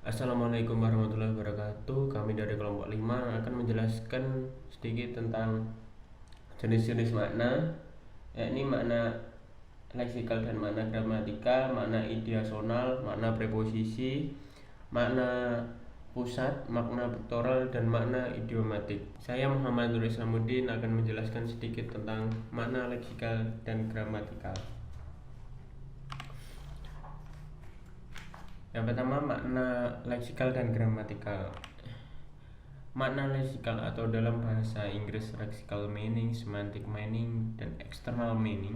Assalamualaikum warahmatullahi wabarakatuh. Kami dari kelompok 5 akan menjelaskan sedikit tentang jenis-jenis makna, yakni makna leksikal dan makna gramatikal, makna ideasional, makna preposisi, makna pusat, makna vektoral, dan makna idiomatik. Saya Muhammad Nur Islamuddin akan menjelaskan sedikit tentang makna leksikal dan gramatikal. Yang pertama, makna leksikal dan gramatikal. Makna leksikal atau dalam bahasa Inggris lexical meaning, semantic meaning, dan external meaning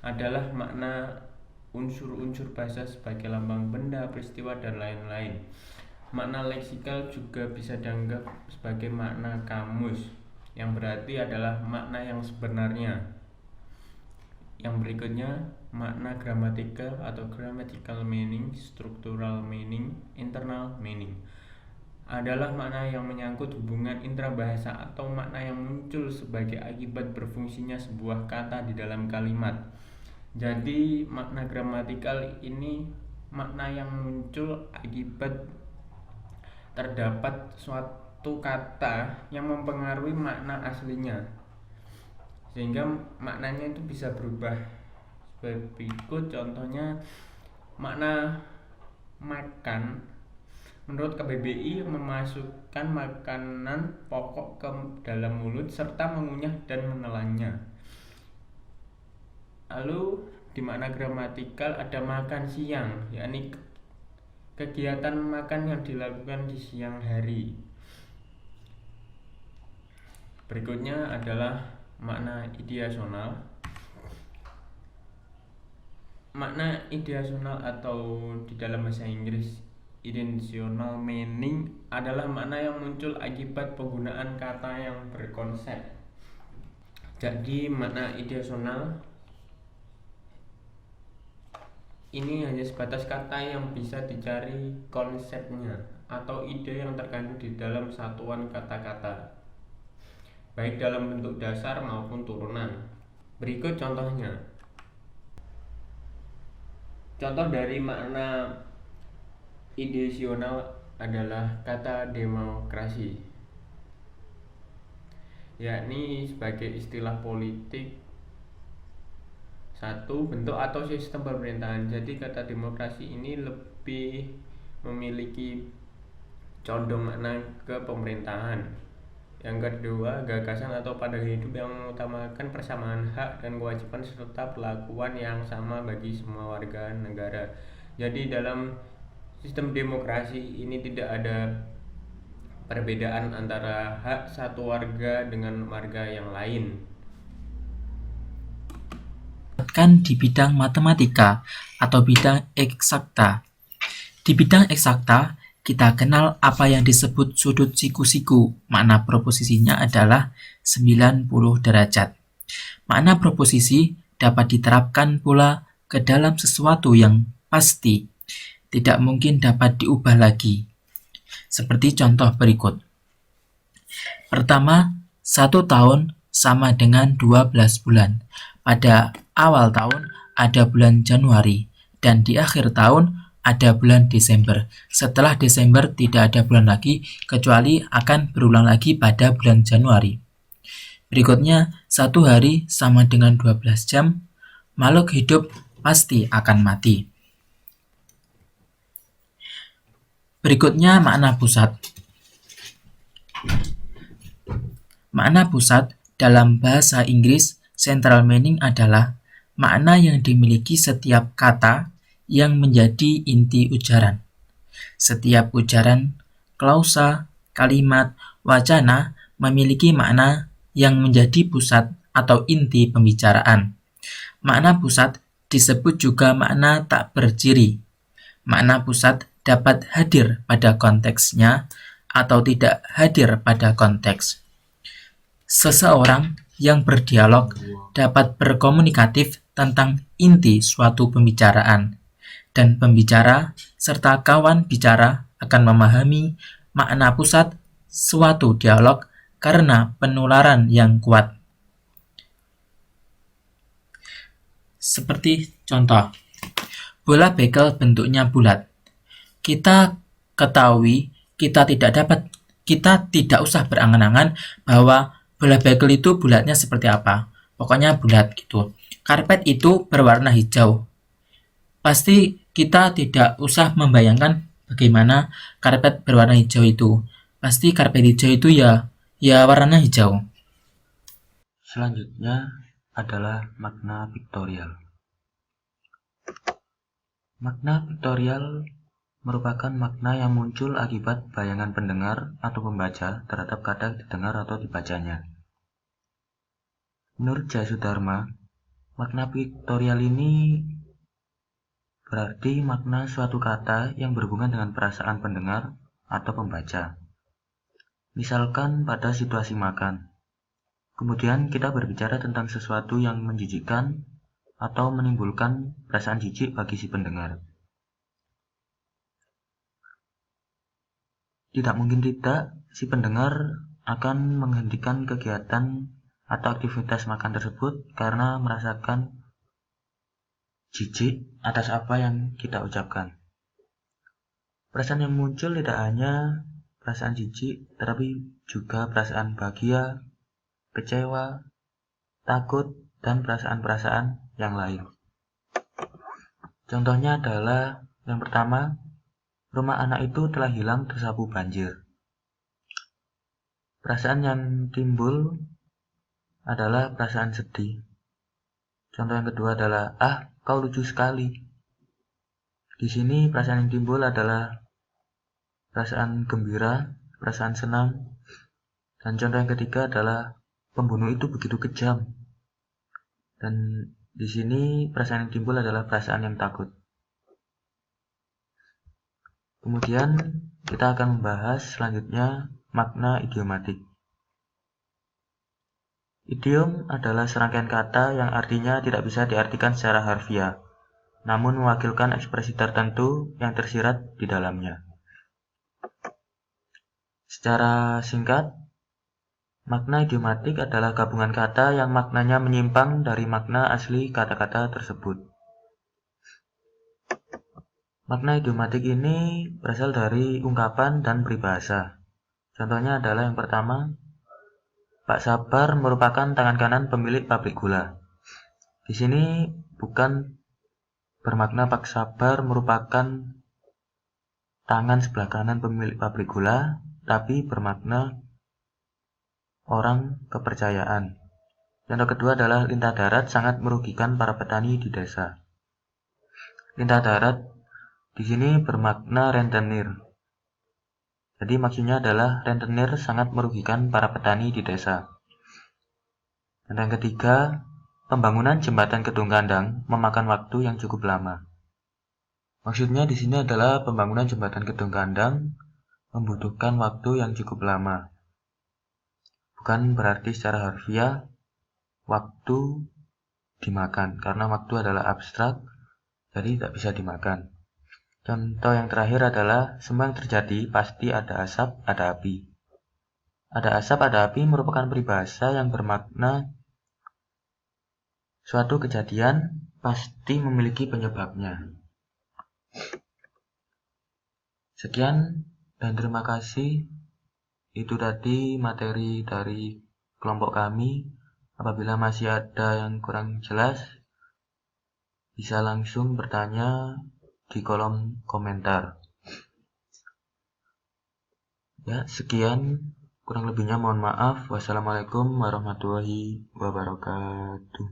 adalah makna unsur-unsur bahasa sebagai lambang benda, peristiwa, dan lain-lain. Makna leksikal juga bisa dianggap sebagai makna kamus, yang berarti adalah makna yang sebenarnya. Yang berikutnya, makna gramatikal atau grammatical meaning, structural meaning, internal meaning adalah makna yang menyangkut hubungan intrabahasa atau makna yang muncul sebagai akibat berfungsinya sebuah kata di dalam kalimat. Jadi makna gramatikal ini makna yang muncul akibat terdapat suatu kata yang mempengaruhi makna aslinya, sehingga maknanya itu bisa berubah. Berikut contohnya, makna makan menurut KBBI memasukkan makanan pokok ke dalam mulut serta mengunyah dan menelannya. Lalu di makna gramatikal ada makan siang, yakni kegiatan makan yang dilakukan di siang hari. Berikutnya adalah makna ideasional. Makna ideasional atau di dalam bahasa Inggris intentional meaning adalah makna yang muncul akibat penggunaan kata yang berkonsep. Jadi makna ideasional ini hanya sebatas kata yang bisa dicari konsepnya atau ide yang terkandung di dalam satuan kata-kata, baik dalam bentuk dasar maupun turunan. Berikut contohnya. Contoh dari makna ideasional adalah kata demokrasi, yakni sebagai istilah politik satu bentuk atau sistem pemerintahan. Jadi kata demokrasi ini lebih memiliki condong makna ke pemerintahan. Yang kedua, gagasan atau pandangan hidup yang mengutamakan persamaan hak dan kewajiban serta perlakuan yang sama bagi semua warga negara. Jadi dalam sistem demokrasi ini tidak ada perbedaan antara hak satu warga dengan warga yang lain. Di bidang matematika atau bidang eksakta. Di bidang eksakta, kita kenal apa yang disebut sudut siku-siku. Makna proposisinya adalah 90 derajat. Makna proposisi dapat diterapkan pula ke dalam sesuatu yang pasti, tidak mungkin dapat diubah lagi. Seperti contoh berikut. Pertama, 1 tahun sama dengan 12 bulan. Pada awal tahun ada bulan Januari dan di akhir tahun ada bulan Desember. Setelah Desember tidak ada bulan lagi kecuali akan berulang lagi pada bulan Januari. Berikutnya, 1 hari sama dengan 12 jam. Makhluk hidup pasti akan mati. Berikutnya makna pusat. Makna pusat dalam bahasa Inggris central meaning adalah makna yang dimiliki setiap kata yang menjadi inti ujaran. Setiap ujaran, klausa, kalimat, wacana memiliki makna yang menjadi pusat atau inti pembicaraan. Makna pusat disebut juga makna tak berciri. Makna pusat dapat hadir pada konteksnya atau tidak hadir pada konteks. Seseorang yang berdialog dapat berkomunikatif tentang inti suatu pembicaraan, dan pembicara serta kawan bicara akan memahami makna pusat suatu dialog karena penularan yang kuat. Seperti contoh, bola bekel bentuknya bulat. Kita ketahui, kita tidak usah berangan-angan bahwa bola bekel itu bulatnya seperti apa. Pokoknya bulat gitu. Karpet itu berwarna hijau. Pasti kita tidak usah membayangkan bagaimana karpet berwarna hijau itu. Pasti karpet hijau itu ya warnanya hijau. Selanjutnya adalah makna piktorial. Makna piktorial merupakan makna yang muncul akibat bayangan pendengar atau pembaca terhadap kata didengar atau dibacanya. Menurut Jasudharma, makna piktorial ini berarti makna suatu kata yang berhubungan dengan perasaan pendengar atau pembaca. Misalkan pada situasi makan. Kemudian kita berbicara tentang sesuatu yang menjijikkan atau menimbulkan perasaan jijik bagi si pendengar. Tidak mungkin tidak, si pendengar akan menghentikan kegiatan atau aktivitas makan tersebut karena merasakan jijik atas apa yang kita ucapkan. Perasaan yang muncul tidak hanya perasaan jijik, tetapi juga perasaan bahagia, kecewa, takut, dan perasaan-perasaan yang lain. Contohnya adalah yang pertama, rumah anak itu telah hilang tersapu banjir. Perasaan yang timbul adalah perasaan sedih. Contoh yang kedua adalah, kau lucu sekali. Di sini perasaan yang timbul adalah perasaan gembira, perasaan senang. Dan contoh yang ketiga adalah, pembunuh itu begitu kejam. Dan di sini perasaan yang timbul adalah perasaan yang takut. Kemudian kita akan membahas selanjutnya makna idiomatik. Idiom adalah serangkaian kata yang artinya tidak bisa diartikan secara harfiah, namun mewakilkan ekspresi tertentu yang tersirat di dalamnya. Secara singkat, makna idiomatik adalah gabungan kata yang maknanya menyimpang dari makna asli kata-kata tersebut. Makna idiomatik ini berasal dari ungkapan dan peribahasa. Contohnya adalah yang pertama, Pak Sabar merupakan tangan kanan pemilik pabrik gula. Di sini bukan bermakna Pak Sabar merupakan tangan sebelah kanan pemilik pabrik gula, tapi bermakna orang kepercayaan. Contoh kedua adalah lintah darat sangat merugikan para petani di desa. Lintah darat di sini bermakna rentenir. Jadi maksudnya adalah rentenir sangat merugikan para petani di desa. Dan yang ketiga, pembangunan jembatan Kedung Kandang memakan waktu yang cukup lama. Maksudnya di sini adalah pembangunan jembatan Kedung Kandang membutuhkan waktu yang cukup lama. Bukan berarti secara harfiah waktu dimakan, karena waktu adalah abstrak, jadi tidak bisa dimakan. Contoh yang terakhir adalah semua yang terjadi pasti ada asap, ada api. Ada asap, ada api merupakan peribahasa yang bermakna suatu kejadian pasti memiliki penyebabnya. Sekian dan terima kasih. Itu tadi materi dari kelompok kami. Apabila masih ada yang kurang jelas, bisa langsung bertanya di kolom komentar. Ya, sekian. Kurang lebihnya mohon maaf. Wassalamualaikum warahmatullahi wabarakatuh.